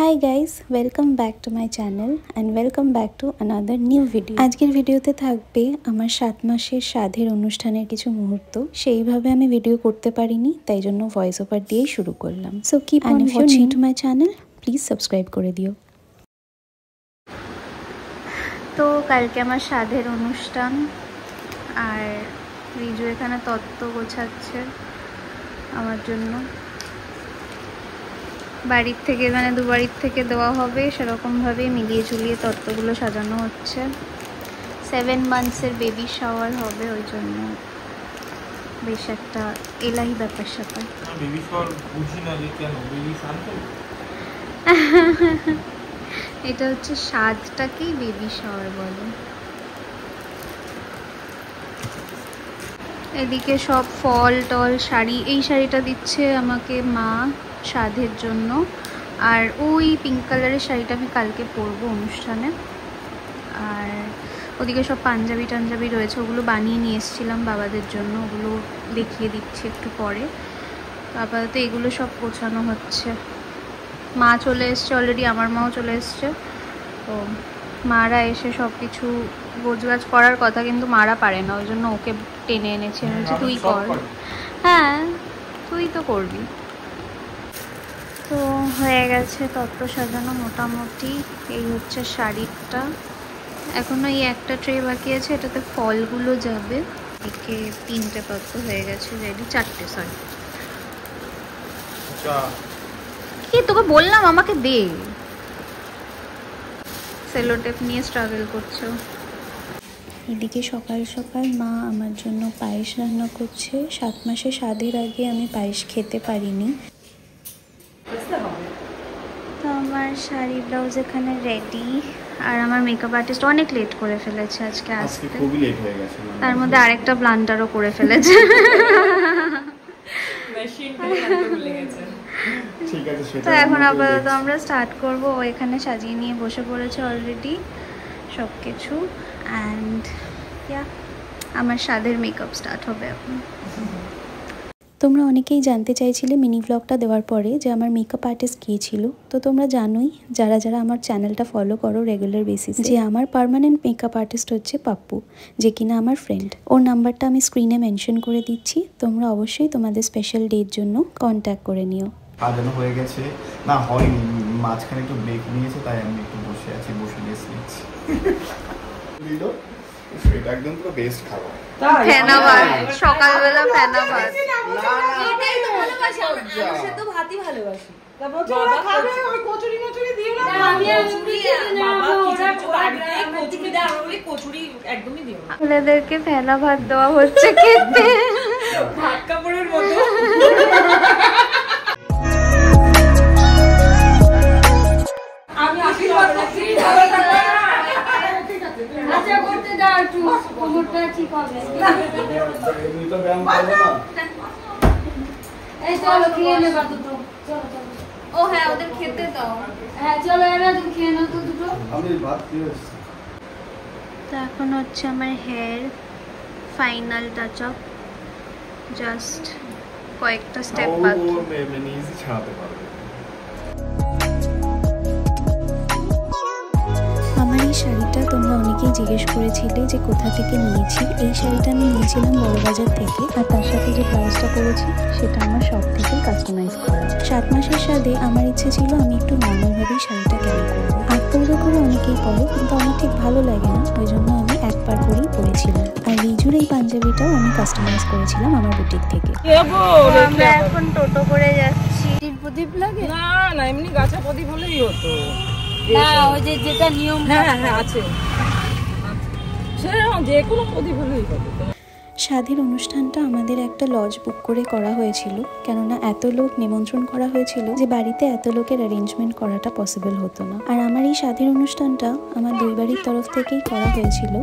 Hi guys, welcome back to my channel and welcome back to another new video. আজকের ভিডিওতে থাকবে আমার 7 মাসের সাধের অনুষ্ঠানের কিছু মুহূর্ত। সেইভাবে আমি ভিডিও করতে পারিনি, তাই জন্য ভয়েস ওভার দিয়েই শুরু করলাম। So keep on watching to my channel, please subscribe করে দিও। তো কালকে আমার সাধের অনুষ্ঠান, আর রিজু এখানে তত্ত্ব গোছাচ্ছে আমার জন্য। বাড়ির থেকে মানে দু বাড়ির থেকে দেওয়া হবে, সেরকমভাবে মিলিয়ে ঝুলিয়ে তত্ত্বগুলো সাজানো হচ্ছে। 7 মান্থসের বেবি শাওয়ার হবে, ওই জন্য বেশ একটা এলাহি ব্যাপার স্যাপার। এটা হচ্ছে সাধটাকেই বেবি শাওয়ার বলে। এদিকে সব ফল টল শাড়ি, এই শাড়িটা দিচ্ছে আমাকে মা সাধের জন্য, আর ওই পিঙ্ক কালারের শাড়িটা আমি কালকে পরবো অনুষ্ঠানে। আর ওদিকে সব পাঞ্জাবি টাঞ্জাবি রয়েছে, ওগুলো বানিয়ে নিয়ে এসেছিলাম বাবাদের জন্য, ওগুলো দেখিয়ে দিচ্ছি একটু পরে। আপাতত এগুলো সব গোছানো হচ্ছে। মা চলে এসছে অলরেডি, আমার মাও চলে এসছে। তো মারা এসে সব কিছু গোছগাছ করার কথা, কিন্তু মারা পারে না, ওই জন্য ওকে টেনে এনেছে, বলছে তুই কর। হ্যাঁ, তুই তো করবি। তো হয়ে গেছে তত্ত্ব সাজানো মোটামুটি। এই হচ্ছে শাড়িটা, এখনো এই একটা ট্রে বাকি আছে, এটাতে ফলগুলো যাবে। এদিকে 3টে তত্ত্ব হয়ে গেছে রেডি, 4টে সরি। কি তোকে বললাম আমাকে দে। সেলোটেপ নিয়ে স্ট্রাগল করছো। এদিকে সকাল সকাল মা আমার জন্য পায়েস রান্না করছে। 7 মাসে সাধের আগে আমি পায়েস খেতে পারিনি। তো আমার শাড়ি ব্লাউজ এখানে রেডি, আর আমার মেকআপ আর্টিস্ট অনেক লেট করে ফেলেছে আজকে আসতে, খুবই লেট হয়ে গেছে। তার মধ্যে আরেকটা ব্লান্ডারও করে ফেলেছে। তো এখন আপাতত আমরা স্টার্ট করব। ও এখানে সাজিয়ে নিয়ে বসে পড়েছে অলরেডি সব কিছু, অ্যান্ড আমার সাধের মেকআপ স্টার্ট হবে এখন। তোমরা অনেকেই জানতে চাইছিলে মিনি ব্লগটা দেওয়ার পরে যে আমার মেকআপ আর্টিস্ট কে ছিল। তো তোমরা জানোই, যারা যারা আমার চ্যানেলটা ফলো করো রেগুলার বেসিসে, যে আমার পার্মানেন্ট মেকআপ আর্টিস্ট হচ্ছে পাপ্পু, যে কিনা আমার ফ্রেন্ড। ওর নাম্বারটা আমি স্ক্রিনে মেনশন করে দিচ্ছি, তোমরা অবশ্যই তোমাদের স্পেশাল ডের জন্য কন্ট্যাক্ট করে নিও। সাজানো হয়ে গেছে না, হয়নি, মাঝখানে একটু ব্রেক নিয়েছে, তাই আমি একটু বসে আছি, বসে রেস্ট নিচ্ছি। এটা একদম পুরো বেস্ট খাবার। ফেনা ভাত, সকালবেলা ফেনা ভাত। এটাই তো ভালোবাসি, আমি তো ভাতই ভালোবাসি। তারপর বাবা খাবে ওই কচুরি মচুরি দিয়ে না, আমি কচুরি বাবা কিছু বাড়িতে কচুরি দাও, ওই কচুরি একদমই দিও না। ছেলেদেরকে ফেনা ভাত দেওয়া হচ্ছে খেতে, ভাত কাপড়ের মতো। আমি আশীর্বাদ করছি। আচ্ছা করতে দাও একটু, কোমরটা ঠিক হবে। এমনি তো ব্যায়াম করবে না। এই চলো খেয়ে নেবা দুটো, চলো চলো। ও হ্যাঁ, ওদের খেতে দাও। হ্যাঁ চলো, এরা তুমি খেয়ে নাও তো দুটো। আমি ভাত দিয়ে আসছি। তো এখন হচ্ছে আমার hair final touch up, just কয়েকটা স্টেপ বাকি। ও মানে ইজি ছাড়াতে পারবে। আমার এই শাড়িটা তোমরা অনেকেই জিজ্ঞেস করেছিলে যে কোথা থেকে নিয়েছি। এই শাড়িটা আমি নিয়েছিলাম বড়বাজার থেকে, আর তার সাথে যে ব্লাউজটা করেছি সেটা আমার সব থেকে কাস্টমাইজ করা। 7 মাসের সাথে আমার ইচ্ছে ছিল আমি একটু নর্মালভাবেই শাড়িটা ক্যারি করবো। আটপৌরো করে অনেকেই পরে, কিন্তু আমার ঠিক ভালো লাগে না, ওই জন্য আমি একবার করেই পরেছিলাম। আর রিজুর এই পাঞ্জাবিটাও আমি কাস্টমাইজ করেছিলাম আমার বুটিক থেকে। আমরা এখন টোটো করে যাচ্ছি। প্রদীপ লাগে না না, এমনি গাছা প্রদীপ হলেই হতো না, ওই যে যেটা নিয়ম। হ্যাঁ হ্যাঁ আছে, সেরকম যে কোনো প্রদীপ হলেই হতো। সাধের অনুষ্ঠানটা আমাদের একটা লজ বুক করে করা হয়েছিল, কেননা এত লোক নিমন্ত্রণ করা হয়েছিল যে বাড়িতে এত লোকের অ্যারেঞ্জমেন্ট করাটা পসিবল হতো না। আর আমার এই সাধের অনুষ্ঠানটা আমার দুই বাড়ির তরফ থেকেই করা হয়েছিল।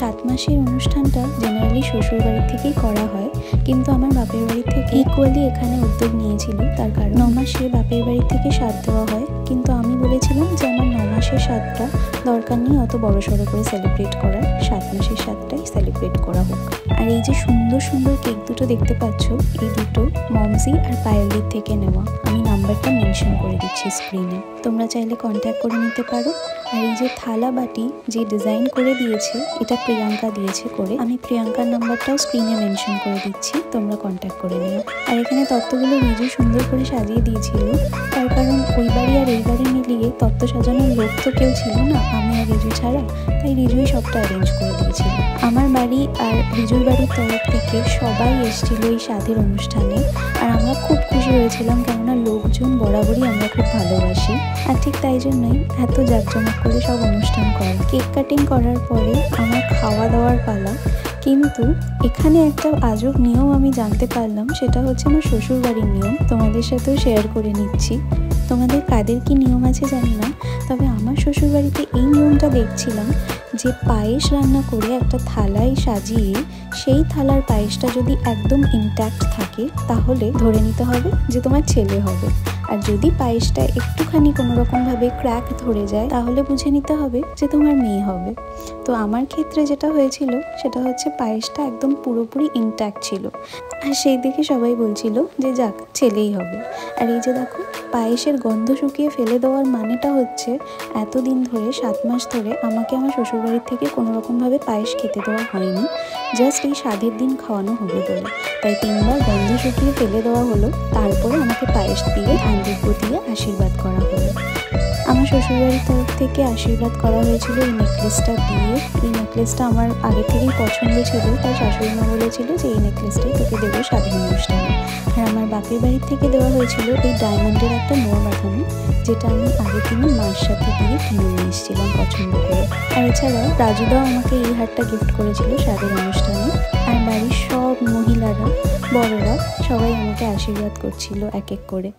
7 মাসের অনুষ্ঠানটা জেনারেলি শ্বশুর বাড়ির থেকেই করা হয়, কিন্তু আমার বাপের বাড়ির থেকে ইকুয়ালি এখানে উদ্যোগ নিয়েছিল। তার কারণ 9 মাসে বাপের বাড়ির থেকে সাধ দেওয়া হয়, কিন্তু আমি বলেছিলাম যে আমার 9 মাসের মাসের স্বাদটা দরকার নেই অত বড় সড়ো করে সেলিব্রেট করার, 7 মাসের স্বাদটাই সেলিব্রেট করা হোক। আর এই যে সুন্দর সুন্দর কেক দুটো দেখতে পাচ্ছ, এই দুটো মমসি আর পায়েলদির থেকে নেওয়া। আমি নাম্বারটা মেনশন করে দিচ্ছি স্ক্রিনে, তোমরা চাইলে কন্ট্যাক্ট করে নিতে পারো। আর এই যে থালা বাটি যে ডিজাইন করে দিয়েছে, এটা প্রিয়াঙ্কা দিয়েছে করে। আমি প্রিয়াঙ্কার নাম্বারটাও স্ক্রিনে মেনশন করে দিচ্ছি, তোমরা কন্ট্যাক্ট করে নিও। আর এখানে তত্ত্বগুলো রিজু সুন্দর করে সাজিয়ে দিয়েছিল, তার কারণ ওই বাড়ি আর এই বাড়ি মিলিয়ে তত্ত্ব সাজানোর লোক তো কেউ ছিল না, আমি আর রিজু ছাড়া, তাই রিজুই সবটা অ্যারেঞ্জ করে দিয়েছিল। আমার বাড়ি আর রিজুর বাড়ির তরফ থেকে সবাই এসেছিল এই স্বাদের অনুষ্ঠানে, আর আমরা খুব খুশি হয়েছিলাম, কেননা লোকজন বরাবরই আমরা খুব ভালোবাসি। আর ঠিক তাই জন্যই এত জাঁকজমক করে সব অনুষ্ঠান করা। কেক কাটিং করার পরে আমার খাওয়া দাওয়ার পালা। কিন্তু এখানে একটা আজব নিয়ম আমি জানতে পারলাম, সেটা হচ্ছে আমার শ্বশুর বাড়ির নিয়ম, তোমাদের সাথেও শেয়ার করে নিচ্ছি। তোমাদের কাদের কি নিয়ম আছে জানি না, তবে আমার শ্বশুর বাড়িতে এই নিয়মটা দেখছিলাম যে পায়েস রান্না করে একটা থালায় সাজিয়ে সেই থালার পায়েসটা যদি একদম ইনট্যাক্ট থাকে তাহলে ধরে নিতে হবে যে তোমার ছেলে হবে, আর যদি পায়েসটা একটুখানি কোনো রকমভাবে ক্র্যাক ধরে যায় তাহলে বুঝে নিতে হবে যে তোমার মেয়ে হবে। তো আমার ক্ষেত্রে যেটা হয়েছিল সেটা হচ্ছে পায়েসটা একদম পুরোপুরি ইনট্যাক্ট ছিল, আর সেই দিকে সবাই বলছিল যে যাক ছেলেই হবে। আর এই যে দেখো, পায়েসের গন্ধ শুকিয়ে ফেলে দেওয়ার মানেটা হচ্ছে এতদিন ধরে 7 মাস ধরে আমাকে আমার শ্বশুরবাড়ির থেকে কোনো রকমভাবে পায়েস খেতে দেওয়া হয়নি, জাস্ট এই স্বাদের দিন খাওয়ানো হবে বলে। তাই 3 বার গন্ধ শুকিয়ে ফেলে দেওয়া হলো, তারপরে আমাকে পায়েস দিয়ে ধানদুব্য দিয়ে আশীর্বাদ করা হলো। আমার শ্বশুরবাড়ির তরফ থেকে আশীর্বাদ করা হয়েছিল এই নেকলেসটা দিয়ে। এই নেকলেসটা আমার আগে থেকেই পছন্দ ছিল, তাই শাশুড়ি মা বলেছিল যে এই নেকলেসটাই তোকে দেবো স্বাধীন অনুষ্ঠানে। আর আমার বাপের বাড়ির থেকে দেওয়া হয়েছিল এই ডায়মন্ডের একটা নোয়া বাঁধানো, যেটা আমি আগের দিনই মার সাথে দিয়ে কিনে নিয়ে এসেছিলাম পছন্দ করে। আর এছাড়াও রাজুদাও আমাকে এই হারটা গিফট করেছিল স্বাধীন অনুষ্ঠানে। আর বাড়ির সব মহিলারা, বড়রা সবাই আমাকে আশীর্বাদ করছিল এক এক করে।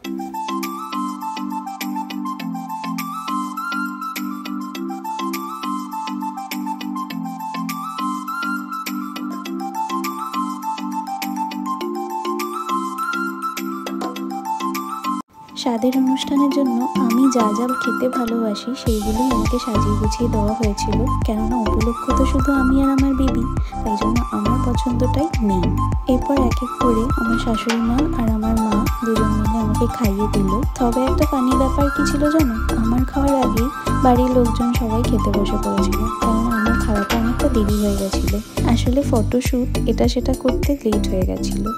স্বাদের অনুষ্ঠানের জন্য আমি যা যা খেতে ভালোবাসি সেইগুলোই আমাকে সাজিয়ে গুছিয়ে দেওয়া হয়েছিল, কেননা উপলক্ষ তো শুধু আমি আর আমার বেবি, তাই জন্য আমার পছন্দটাই মেইন। এরপর এক এক করে আমার শাশুড়ি মা আর আমার মা দুজন মিলে আমাকে খাইয়ে দিল। তবে একটা ফানি ব্যাপার কি ছিল জানো, আমার খাওয়ার আগে বাড়ির লোকজন সবাই খেতে বসে পড়েছিল, কারণ আমার খাওয়াটা অনেকটা দেরি হয়ে গেছিলো। আসলে ফটোশ্যুট এটা সেটা করতে লেট হয়ে গেছিলো।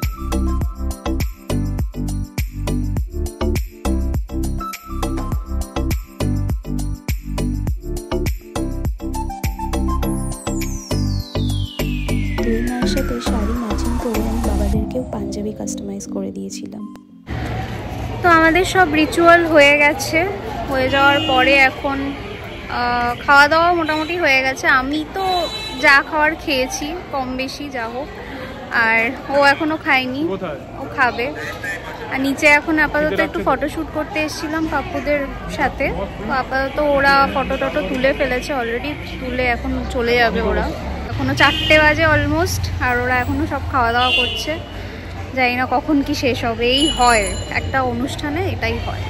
সাথে শাড়ি ম্যাচিং করে আমি বাবাদেরকেও পাঞ্জাবি কাস্টমাইজ করে দিয়েছিলাম। তো আমাদের সব রিচুয়াল হয়ে গেছে, হয়ে যাওয়ার পরে এখন খাওয়া দাওয়া মোটামুটি হয়ে গেছে। আমি তো যা খাওয়ার খেয়েছি কম বেশি যা হোক, আর ও এখনো খায়নি, ও খাবে। আর নিচে এখন আপাতত একটু ফটোশ্যুট করতে এসেছিলাম পাপ্পুদের সাথে, তো আপাতত ওরা ফটো টটো তুলে ফেলেছে অলরেডি, তুলে এখন চলে যাবে ওরা। এখনো 4টে বাজে অলমোস্ট, আর ওরা এখনো সব খাওয়া দাওয়া করছে। জানি না কখন কি শেষ হবে, এই হয় একটা অনুষ্ঠানে, এটাই হয়।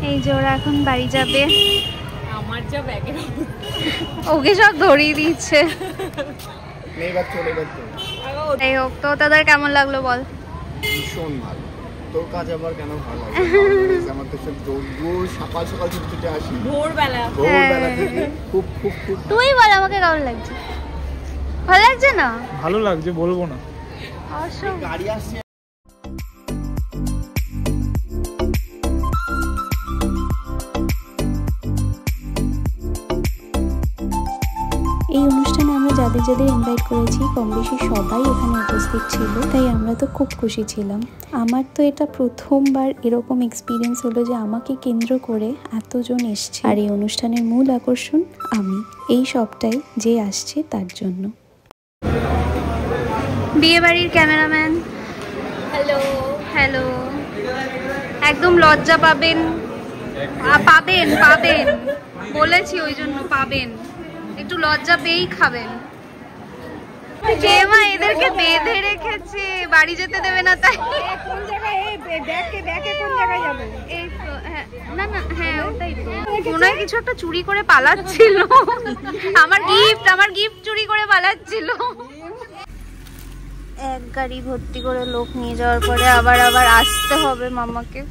এই যে ওরা এখন বাড়ি যাবে, আমার যা ব্যাগের ওকে সব ধরিয়ে দিচ্ছে। যাই হোক, তো তাদের কেমন লাগলো বল? ভীষণ ভালো। তোর কাজ আবার কেন ভালো লাগে? আমার তো সব দৌড় সকাল সকাল ছুটে আসি ভোরবেলা থেকে। খুব খুব খুব। তুই বল আমাকে কেমন লাগছে? ভালো লাগছে না? ভালো লাগছে, বলবো না। গাড়ি আসছে। এই অনুষ্ঠানে আমরা যাদের যাদের ইনভাইট করেছি কম বেশি সবাই এখানে উপস্থিত ছিল, তাই আমরা তো খুব খুশি ছিলাম। আমার তো এটা প্রথমবার এরকম এক্সপিরিয়েন্স হলো যে আমাকে কেন্দ্র করে এতজন এসছে, আর এই অনুষ্ঠানের মূল আকর্ষণ আমি, এই সবটাই যে আসছে তার জন্য। বিয়ে বাড়ির ক্যামেরাম্যান, হ্যালো হ্যালো। একদম লজ্জা পাবেন, পাবেন পাবেন বলেছি, ওই জন্য পাবেন, একটু লজ্জা পেয়েই খাবেন। যে মা এদেরকে বেঁধে রেখেছে, বাড়ি যেতে দেবে না তাই। কোন জায়গায় ব্যাকে কোন জায়গায় যাবে? এই তো, হ্যাঁ, না না, হ্যাঁ ওটাই তো। মনে হয় কিছু একটা চুরি করে পালাচ্ছিল। আমার গিফট চুরি করে পালাচ্ছিল। এক গাড়ি ভর্তি করে লোক নিয়ে যাওয়ার পরে আবার আসতে হবে মামাকে।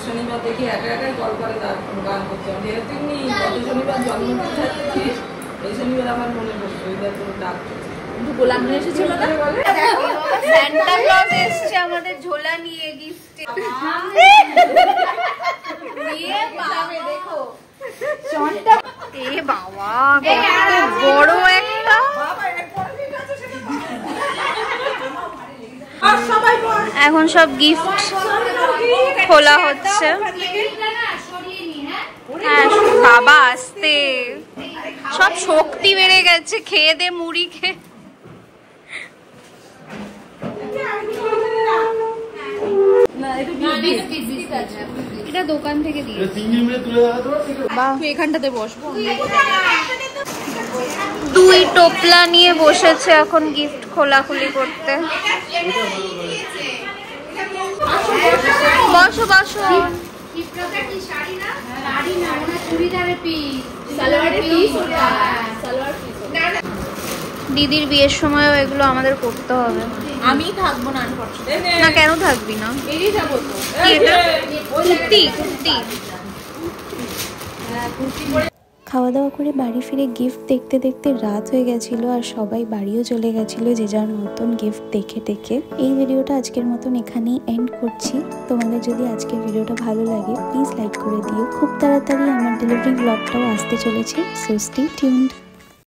শনিবার দেখি একা একাই কল করে তার গান করছে। আমি এমনি গত শনিবার জন্মদিন থাকছিস, এই শনিবার আমার মনে পড়ছে ওই তোর ডাক। কিন্তু গোলাম নিয়ে এসেছিল না? সান্টা ক্লজ এসেছে আমাদের ঝোলা নিয়ে গিফট নিয়ে। পাবে দেখো চন্টা। এ বাবা কত বড় একটা। এখন সব গিফট খোলা হচ্ছে। হ্যাঁ বাবা আসতে, সব শক্তি বেড়ে গেছে খেয়ে দে মুড়ি খেয়ে। এটা দোকান থেকে দিয়ে এখানটাতে বসবো। 2 টোপলা নিয়ে বসেছে এখন গিফট খোলাখুলি করতে। বসো বসো। দিদির বিয়ের সময়ও এগুলো আমাদের করতে হবে। আমি থাকবো না। না কেন থাকবি না? খাওয়া দাওয়া করে বাড়ি ফিরে গিফট দেখতে দেখতে রাত হয়ে গেছিলো আর সবাই বাড়িও চলে গেছিলো যে যার মতন গিফট দেখে দেখে। এই ভিডিওটা আজকের মতন এখানেই এন্ড করছি। তোমাদের যদি আজকের ভিডিওটা ভালো লাগে প্লিজ লাইক করে দিও। খুব তাড়াতাড়ি আমার ডেলিভারি ব্লগটাও আসতে চলেছে, সো স্টে টিউনড।